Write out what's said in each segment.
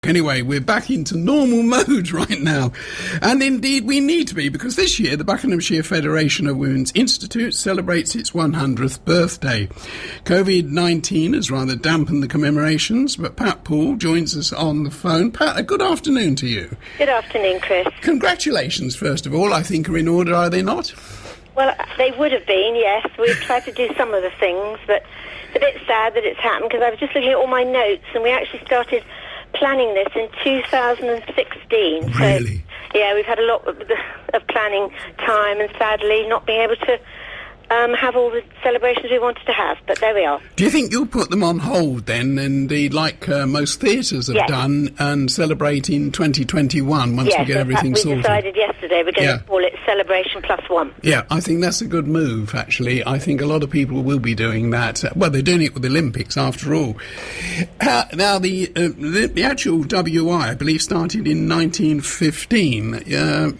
Anyway, we're back into normal mode right now. And indeed we need to be, because this year the Buckinghamshire Federation of WIs Institute celebrates its 100th birthday. COVID-19 has rather dampened the commemorations, but Pat Poole joins us on the phone. Pat, a good afternoon to you. Good afternoon, Chris. Congratulations, first of all, I think are in order, are they not? Well, they would have been, yes. We've tried to do some of the things, but it's a bit sad that it's happened, because I was just looking at all my notes, and we actually started planning this in 2016. Really? So, yeah, we've had a lot of planning time, and sadly not being able to have all the celebrations we wanted to have, but there we are. Do you think you'll put them on hold then, indeed, like most theatres have done, and celebrate in 2021 once we get everything sorted? We decided yesterday we're going to call it Celebration Plus One. Yeah, I think that's a good move, actually. I think a lot of people will be doing that. Well, they're doing it with the Olympics, after all. Now, the actual WI, I believe, started in 1915.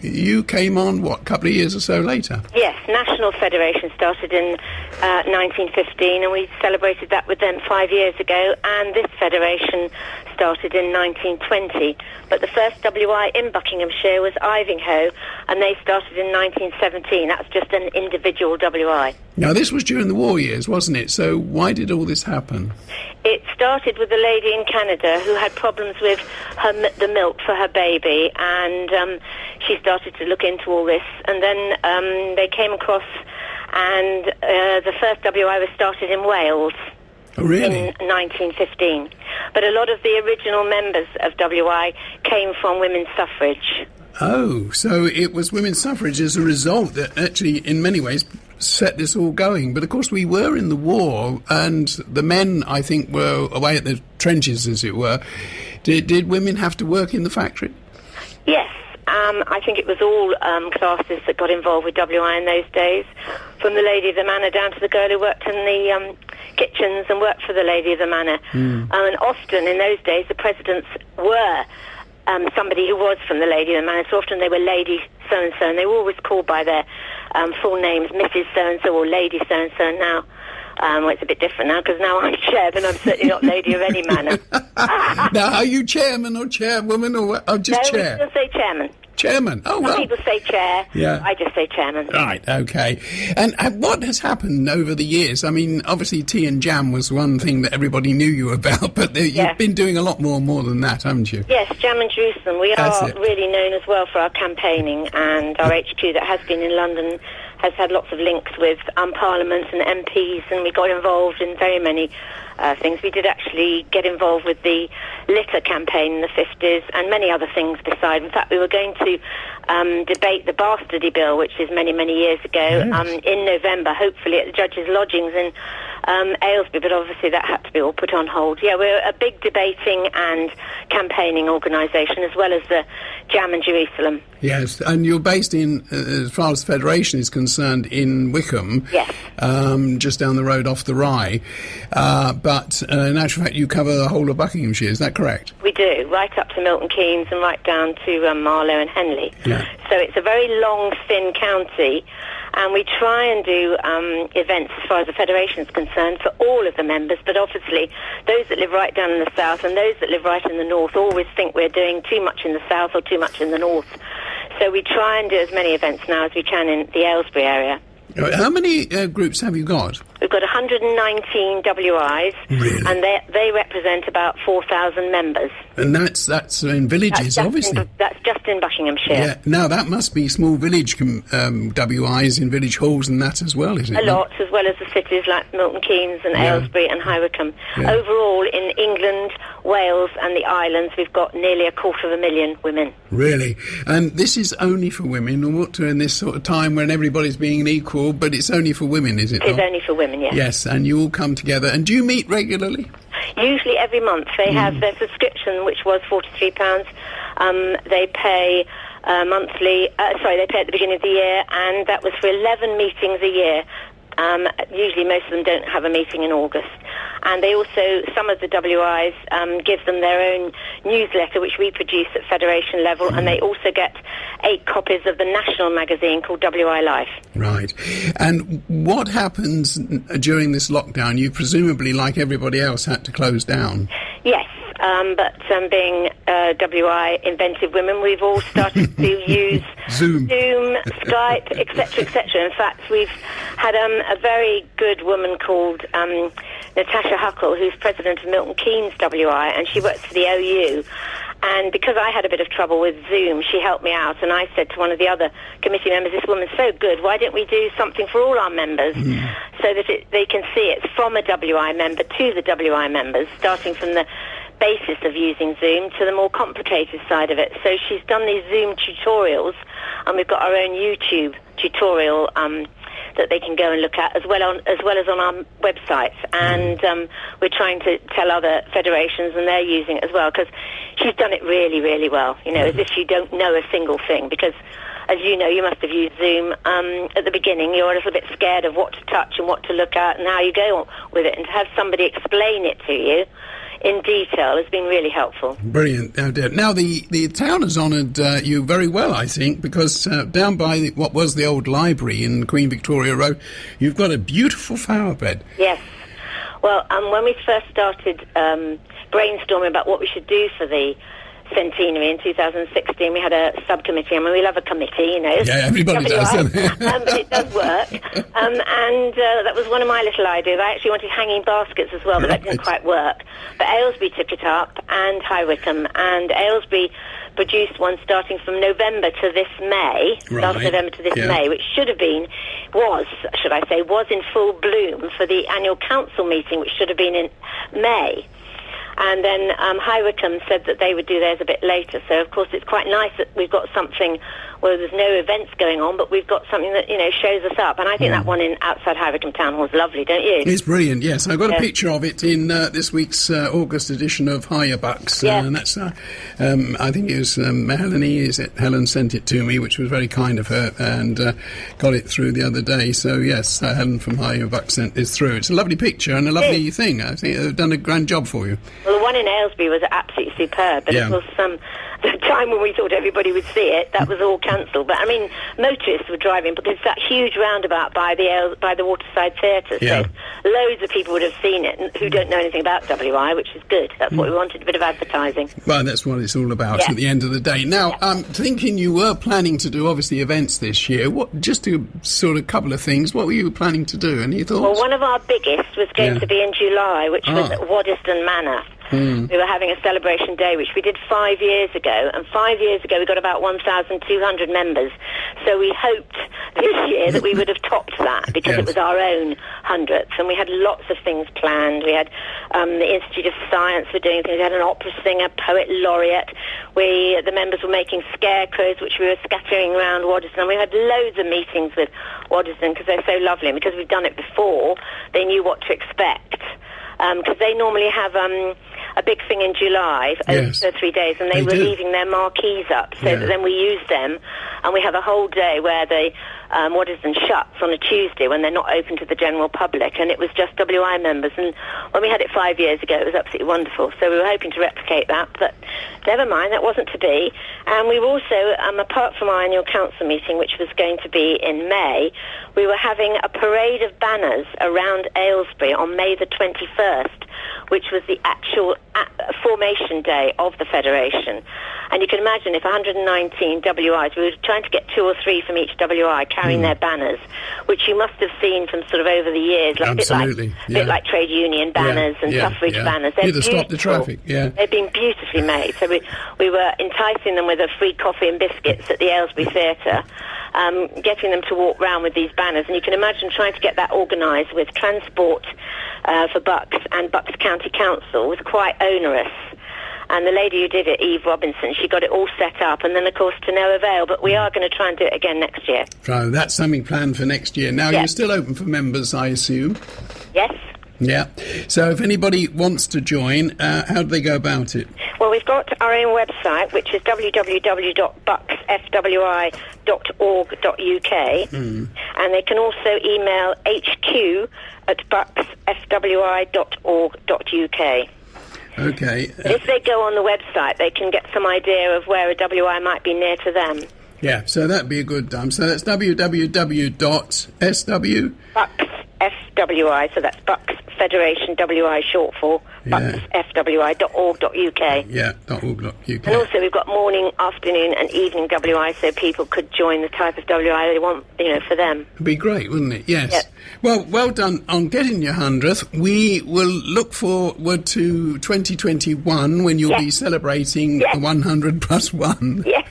You came on, a couple of years or so later? Yes, National Federation started in 1915, and we celebrated that with them 5 years ago, and this federation started in 1920. But the first WI in Buckinghamshire was Ivinghoe, and they started in 1917. That's just an individual WI. Now, this was during the war years, wasn't it? So why did all this happen? It started with a lady in Canada who had problems with the milk for her baby, and she started to look into all this, and then they came across, and the first WI was started in Wales. Oh, really? In 1915. But a lot of the original members of WI came from women's suffrage. Oh, so it was women's suffrage as a result that actually, in many ways, set this all going. But of course, we were in the war, and the men, I think, were away at the trenches, as it were. Did women have to work in the factory? Yes. I think it was all classes that got involved with WI in those days, from the lady of the manor down to the girl who worked in the kitchens and worked for the lady of the manor. And often in those days the presidents were somebody who was from the lady of the manor, so often they were Lady so-and-so, and they were always called by their full names, Mrs. so-and-so or Lady so-and-so. Now well, it's a bit different now, because now I'm chairman. I'm certainly not lady of any manor. Now, are you chairman or chairwoman or what? Oh, just chair? No, we still say chairman. Chairman. Oh, well. Some people say chair. Yeah. I just say chairman. Right, OK. And what has happened over the years? I mean, obviously tea and jam was one thing that everybody knew you about, but you've been doing a lot more than that, haven't you? Yes, Jam and Jerusalem. We are really known as well for our campaigning, and our HQ that has been in London has had lots of links with Parliament and MPs, and we got involved in very many things. We did actually get involved with the litter campaign in the 50s and many other things besides. In fact, we were going to debate the Bastardy Bill, which is many years ago, in November, hopefully at the Judges' Lodgings in Aylesbury, but obviously that had to be all put on hold. Yeah, we're a big debating and campaigning organisation, as well as the Jam and Jerusalem. Yes, and you're based in, as far as the Federation is concerned, in Wycombe. Yes. Just down the road off the Rye. But in actual fact, you cover the whole of Buckinghamshire, is that correct? We do, right up to Milton Keynes and right down to Marlow and Henley. Yeah. So it's a very long, thin county, and we try and do events as far as the Federation is concerned for all of the members, but obviously those that live right down in the south and those that live right in the north always think we're doing too much in the south or too much in the north. So we try and do as many events now as we can in the Aylesbury area. How many groups have you got? We've got 119 WIs, really? And they represent about 4,000 members. And that's in villages, obviously. That's just in Buckinghamshire. Yeah. Now, that must be small village WIs in village halls and that as well, is it? A lot, as well as the cities like Milton Keynes and Aylesbury and High Wycombe. Yeah. Overall, in England, Wales and the islands, we've got nearly 250,000 women. Really? And this is only for women, or what, in this sort of time when everybody's being equal, but it's only for women, is it? It's only for women, yes. Yes, and you all come together. And do you meet regularly? Usually every month. They have their subscription, which was £43. They pay monthly, they pay at the beginning of the year, and that was for 11 meetings a year. Usually most of them don't have a meeting in August. And they also, some of the WIs give them their own newsletter, which we produce at Federation level, and they also get 8 copies of the national magazine called WI Life. Right. And what happens during this lockdown? You presumably, like everybody else, had to close down. Yes. But being WI inventive women, we've all started to use Zoom, Skype, etc., etc. In fact, we've had a very good woman called Natasha Huckle, who's president of Milton Keynes WI, and she works for the OU. And because I had a bit of trouble with Zoom, she helped me out, and I said to one of the other committee members, this woman's so good, why don't we do something for all our members so that they can see it's from a WI member to the WI members, starting from the basis of using Zoom to the more complicated side of it. So she's done these Zoom tutorials, and we've got our own YouTube tutorial that they can go and look at, as well as on our websites. And we're trying to tell other federations, and they're using it as well, because she's done it really, really well, as if you don't know a single thing, because as you know, you must have used Zoom at the beginning. You're a little bit scared of what to touch and what to look at and how you go with it, and to have somebody explain it to you in detail has been really helpful. Brilliant. Now, the town has honoured you very well, I think, because down by what was the old library in Queen Victoria Road, you've got a beautiful flower bed. Yes. Well, when we first started brainstorming about what we should do for the centenary in 2016, we had a subcommittee. I mean, we love a committee, Yeah, everybody does. But it does work. And that was one of my little ideas. I actually wanted hanging baskets as well, but that didn't quite work. But Aylesbury took it up, and High Wycombe, and Aylesbury produced one starting from November to this May, last November to this May, which was in full bloom for the annual council meeting, which should have been in May. And then High Wycombe said that they would do theirs a bit later. So, of course, it's quite nice that we've got something where there's no events going on, but we've got something that, shows us up. And I think that one outside High Wycombe Town Hall is lovely, don't you? It's brilliant, yes. I've got a picture of it in this week's August edition of Higher Bucks. And that's, I think it was Helen sent it to me, which was very kind of her, and got it through the other day. So, yes, Helen from Higher Bucks sent this through. It's a lovely picture and a lovely thing. I think they've done a grand job for you. Well, the one in Aylesbury was absolutely superb, but of course, the time when we thought everybody would see it, that was all cancelled. But I mean, motorists were driving because it's that huge roundabout by the Waterside Theatre. So loads of people would have seen it who don't know anything about WI, which is good. That's what we wanted, a bit of advertising. Well, that's what it's all about at the end of the day. Now, thinking you were planning to do, obviously, events this year. Just a sort of couple of things. What were you planning to do? Any thoughts? Well, one of our biggest was going to be in July, which was at Waddesdon Manor. We were having a celebration day, which we did 5 years ago, and 5 years ago we got about 1,200 members. So we hoped this year that we would have topped that, because it was our own 100th, and we had lots of things planned. We had the Institute of Science were doing things. We had an opera singer, poet laureate. The members were making scarecrows, which we were scattering around Waddesdon, and we had loads of meetings with Waddesdon because they're so lovely, and because we've done it before, they knew what to expect. Because they normally have a big thing in July over 3 days, and they were leaving their marquees up so that then we use them, and we have a whole day where the Waddesdon shuts on a Tuesday when they're not open to the general public, and it was just WI members. And when we had it 5 years ago, it was absolutely wonderful. So we were hoping to replicate that, but never mind, that wasn't to be. And we were also, apart from our annual council meeting, which was going to be in May, we were having a parade of banners around Aylesbury on May the 21st, which was the actual formation day of the Federation. And you can imagine if 119 WIs, we were trying to get 2 or 3 from each WI carrying their banners, which you must have seen from sort of over the years, like a bit like trade union banners and suffrage banners. They're beautiful. Stop the traffic, They've been beautifully made. So we were enticing them with a free coffee and biscuits at the Aylesbury Theatre, getting them to walk round with these banners. And you can imagine trying to get that organised with transport for Bucks and Bucks County Council was quite onerous. And the lady who did it, Eve Robinson, she got it all set up, and then, of course, to no avail. But we are going to try and do it again next year. So that's something planned for next year. Now, you're still open for members, I assume? Yes. Yeah. So if anybody wants to join, how do they go about it? Well, we've got our own website, which is www.bucksfwi.org.uk, and they can also email hq@bucksfwi.org.uk. Okay. If they go on the website, they can get some idea of where a WI might be near to them. Yeah, so that'd be a good So that's www.sw... bucksfwi.org.uk. BFWI, so that's Bucks Federation WI short for bucksfwi.org.uk. Yeah, .org.uk. And also we've got morning, afternoon and evening WI, so people could join the type of WI they want, for them. It'd be great, wouldn't it? Yes. Yep. Well done on getting your 100th. We will look forward to 2021 when you'll be celebrating 100 plus 1. Yes.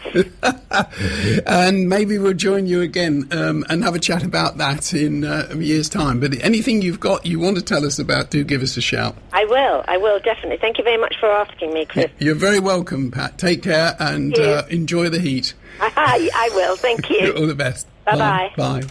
And maybe we'll join you again and have a chat about that in a year's time. But anything you want to tell us about, do give us a shout. I will, definitely. Thank you very much for asking me, Chris. You're very welcome, Pat. Take care and enjoy the heat. I will, thank you. All the best. Bye-bye. Bye.